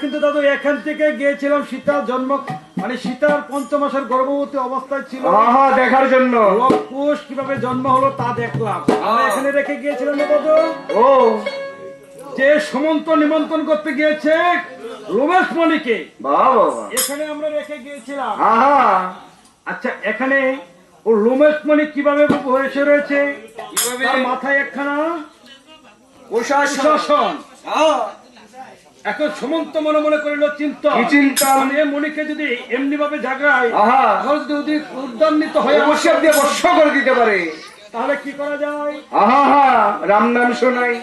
কিন্তু দাদু এখান থেকে গিয়েছিলাম সীতার জন্ম মানে সীতার 5 মাসের গর্ভবতী অবস্থায় ছিল দেখার জন্য। লবকুশ কিভাবে জন্ম হলো তা দেখলাম। আর এখানে রেখে গিয়েছিলাম না দাদু ও যে সমন্ত নিমন্ত্রণ করতে গিয়েছে রমেশ মণিকে, বাবা এখানে আমরা রেখে গিয়েছিলাম। আচ্ছা এখানে ও রমেশ মণি কিভাবে বসে রয়েছে, তার মাথায় একখানা প্রশাসন। এখন সমন্ত মনে মনে করিল চিন্তা এ মণিকে যদি এমনি ভাবে জাগায় যদি উদ্দান্বিত হয়ে অবশ্যই দিয়ে বর্ষ করে দিতে পারে, তাহলে কি করা যায়? রাম নাম শোনাই।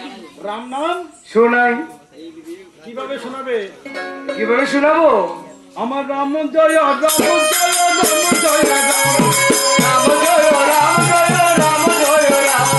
রাম নাম শোনাই। কিভাবে শোনাবে? কিভাবে শোনাবো? আমার রাম জয় রাম জয় রাম জয় রাম রাম জয় রাম জয় রাম জয় রাম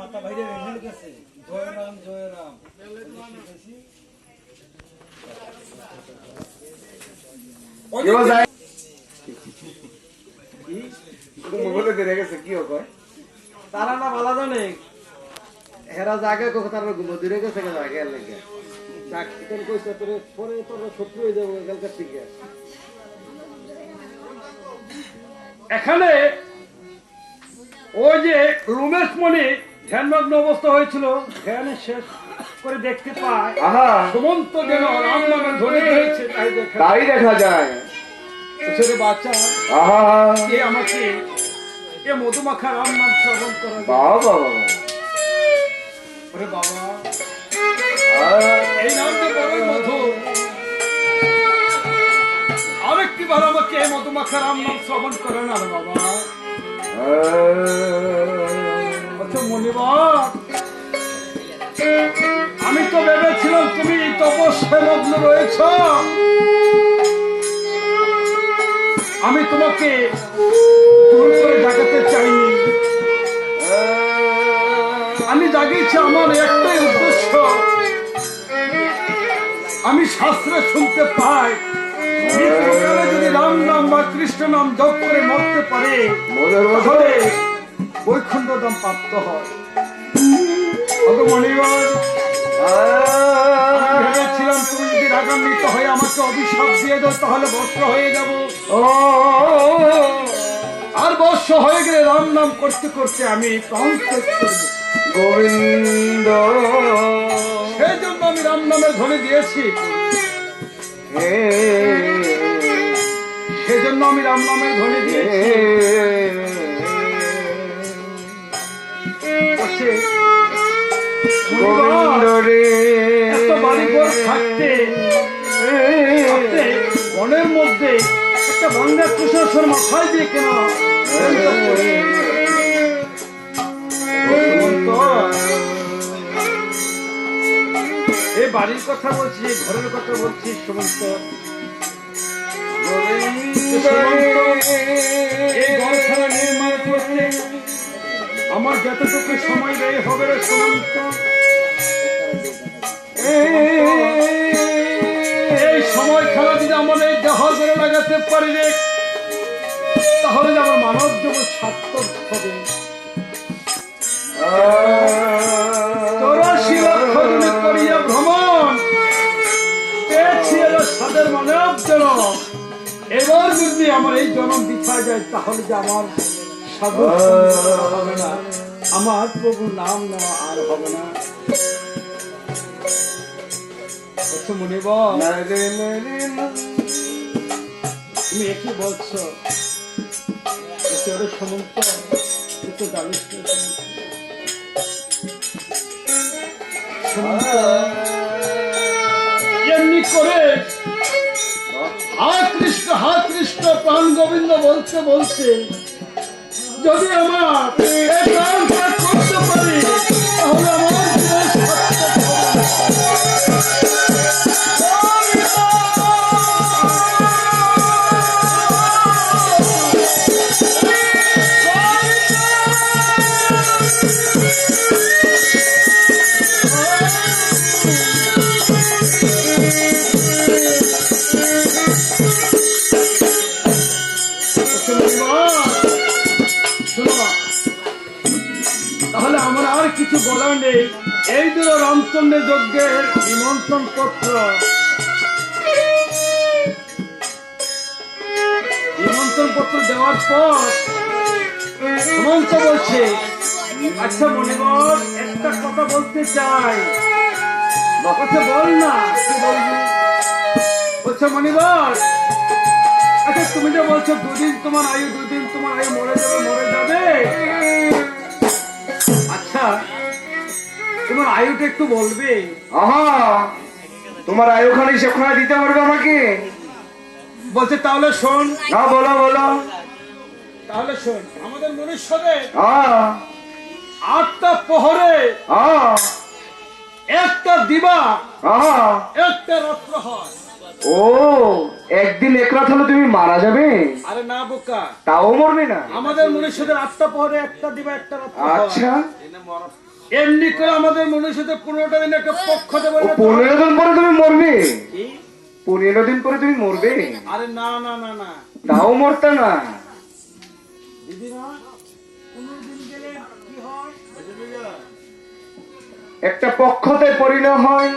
মাথা বাইরে রেখে গেছে। জয় রাম জয় রাম তারা না ভালো জানে হেরা জায়গায় কোথাও তারা ঘুমো দূরে গেছে জায়গায় লেগে ডাক্তার কইছে তোর পরে তোর শত্রু হয়ে যাবো এখানকার থেকে। এখানে ওই যে রমেশ মণি ধ্যানমগ্ন অবস্থা হয়েছিল, ধ্যান শেষ করে দেখতে পায় সমন্ত যেন রাম নামের ধ্বনি হয়েছে, তাই দেখা যায়। বাচ্চা আমাকে এ মধুমাখা রাম নাম শ্রবণ করা বাবা বাবা এই নামটা বড়ই মধুর। আরেকটি বার আমাকে এই মধুমাখা রাম নাম শ্রবণ করে না বাবা। মনিবার আমি তো ভেবেছিলাম তুমি তপস্যায় মগ্ন রয়েছ, আমি তোমাকে দূর করে জাগাতে চাইনি। আমি জাগিয়েছি আমার একটাই উদ্দেশ্য, আমি শাস্ত্রে শুনতে পাই মৃত্যুকালে যদি রাম নাম বা কৃষ্ণ নাম জপ করে মরতে পারে তাহলে বৈকুণ্ঠ ধাম প্রাপ্ত হয়। ভেবেছিলাম তুমি যদি রাগান্বিত হয়ে আমাকে অভিশাপ দিয়ে দাও তাহলে বর্ষ হয়ে যাব, আর বর্ষ হয়ে গেলে রাম নাম করতে করতে আমি প্রাণ ত্যাগ করব গোবিন্দ। সেই জন্য আমি রাম নামের ধ্বনি দিয়েছি, সেজন্য আমি রাম নামের ধ্বনি দিয়েছি। এত বাড়িঘর থাকতে বনের মধ্যে একটা বাংলা প্রশাসন মাথায় দিয়ে কেন এই বাড়ির কথা বলছি, ঘরের কথা বলছি সুমন্ত। এই ঘরখানা নির্মাণ করতে আমার যতটুকু সময় ব্যয় হবে রে সুমন্ত, এই সময় খেলা যদি আমাদের দেহ করে লাগাতে পারি রে তাহলে আমার মানব জগৎ সার্থক হবে। 84 লক্ষ জনে করিয়া ভ্রমণ পেয়েছি সাদের মানব জনম, এবার যদি আমার এই জনম বিছায় যায় তাহলে যে আমার সাধু হবে না, আমার প্রভুর নাম নেওয়া আর হবে না। তুমি একই বলছো বলে সমন্ত তুই তো জানিস না সমন্ত। এমনি করে হা কৃষ্ণ প্রাণ গোবিন্দ বলতে বলতে যদি আমার এই প্রাণ ত্যাগ করতে পারি তাহলে আমার জীবন সার্থক হবে। তাহলে আমার আর কিছু বলার নেই। এই দিল রামচন্দ্রের যজ্ঞের নিমন্ত্রণ পত্র। নিমন্ত্রণ পত্র দেওয়ার পর সুমন্ত বলছে, আচ্ছা মণিবর একটা কথা বলতে চাই। বলছে বল না, কি বলবি? বলছে মণিবর, আচ্ছা তুমি যে বলছো দুদিন তোমার আয়ু মরে যাবে। আচ্ছা তোমার আয়ুটা একটু বলবে? আহা, তোমার আয়ুখানি সেখানে দিতে পারবে আমাকে? বলছে তাহলে শোন। না, বলো বলো। তাহলে শোন, আমাদের মনুষ্যদের হ্যাঁ 8টা প্রহরে হ্যাঁ একটা দিবা হ্যাঁ। একটা রাত্র হয়। ও, একদিন এক রাত হলে তুমি মারা যাবে? আরে না বোকা, তাও মরবে না? আমাদের মনুষ্যদের 8টা প্রহরে একটা দিবা একটা রাত্র হয়। আচ্ছা, এমনি করে আমাদের মনুষ্যদের 15টা দিন একটা পক্ষ দেবে। 15 দিন পরে তুমি মরবে? কি? 15 দিন পরে তুমি মরবে? আরে না না না না, তাও মরতে না? দিদিরা 15 দিন গেলে কি হয়? একটা পক্ষতে পরিণত হয়।